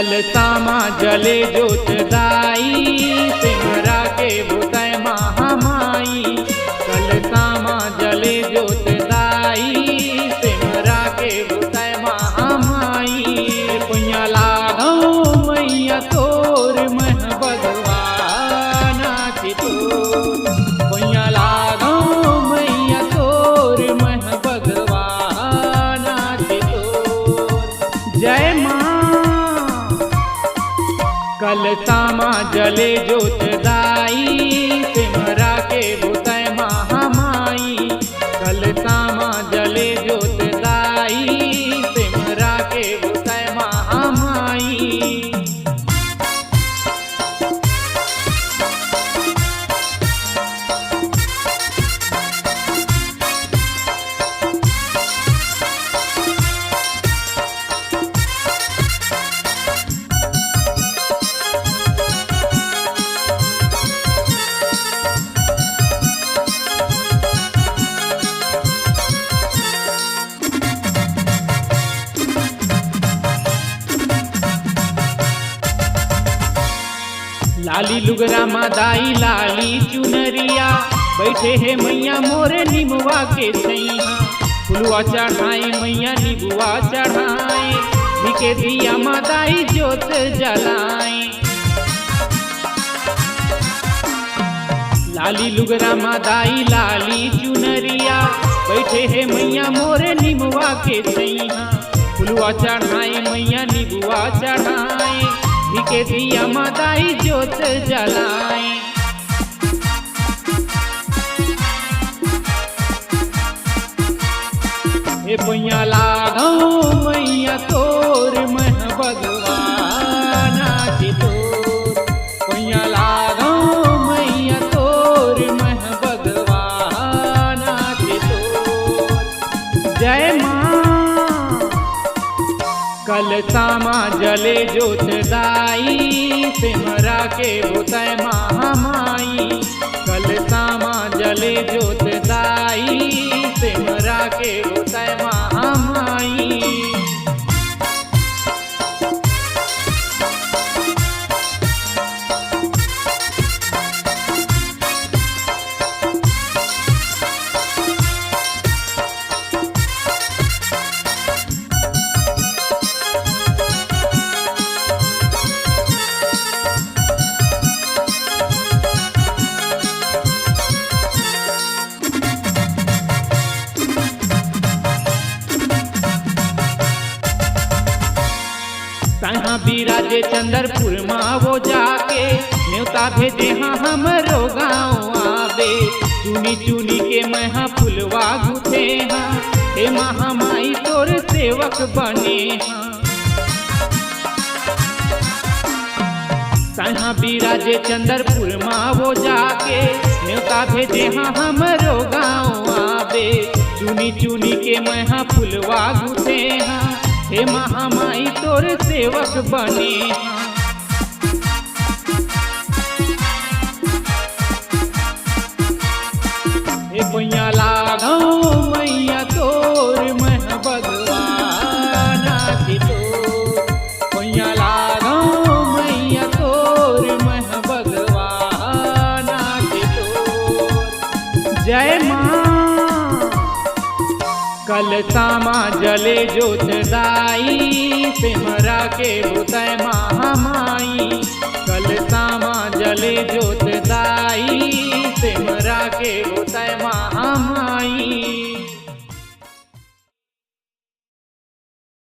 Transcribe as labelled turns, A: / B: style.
A: कलसामा जले जोत दाई सिमरा के बुतय महामाई। कलसामा जले जोत दाई सिमरा के बुतय महामाई। पुण्य लागो मैया तोर मह भगवाना चितोर। पुण्य लागो मैया तोर मह भगवाना चितोर। जय माँ। कलसामा जले जोत दाई सिमरा के बुतय महामाई। कलसामा जले जोत दाई सिमरा के बुतय महामाई। लाली लुगरा मादाई लाली चुनरिया बैठे है मैया मोरे निमुआ के छैया। फुलवा चढ़ाए मैया निबुआ चढ़ाए निके दिया मादाई जोत जलाए। लाली लुगरा मादाई लाली चुनरिया बैठे है मैया मोरे निमुआ के छैया। फुलवा चढ़ाए मैया निबुआ चढ़ाए के दिया मादाई जोत जलाए। हे पुण्य लागो मैया तोर मह भगवाना चितोर। पुण्य लागो मैया तोर मह भगवाना चितोर। जय माँ। कलसामा जले जोत दाई सिमरा के बुतय महामाई। कलसामा जले जोत दाई सिमरा के बुतय महामाई। तहाँ बिराजे चंद्रपुर माँ वो जाके न्योता भेजे हाँ हमरो गाँव आवे। चुनी चुनी के महा फुलवा गुथे हाँ हे महामाई तोर सेवक बने हाँ। तहाँ बिराजे चंद्रपुर माँ वो जाके न्योता भेजे हाँ हमरो गाँव आवे। चुनी चुनी के महा फुलवा गुथे हाँ हे महामाई तोर सेवक बने हाँ। हे पुण्य लागो मैया तोर मह भगवाना चितोर। पुण्य लागो मैया तोर मह भगवाना चितोर। जय माँ। कलसामा जले जोत दाई सिमरा के बुतय महामाई। कलसामा जले जोत दाई सिमरा के बुतय महामाई।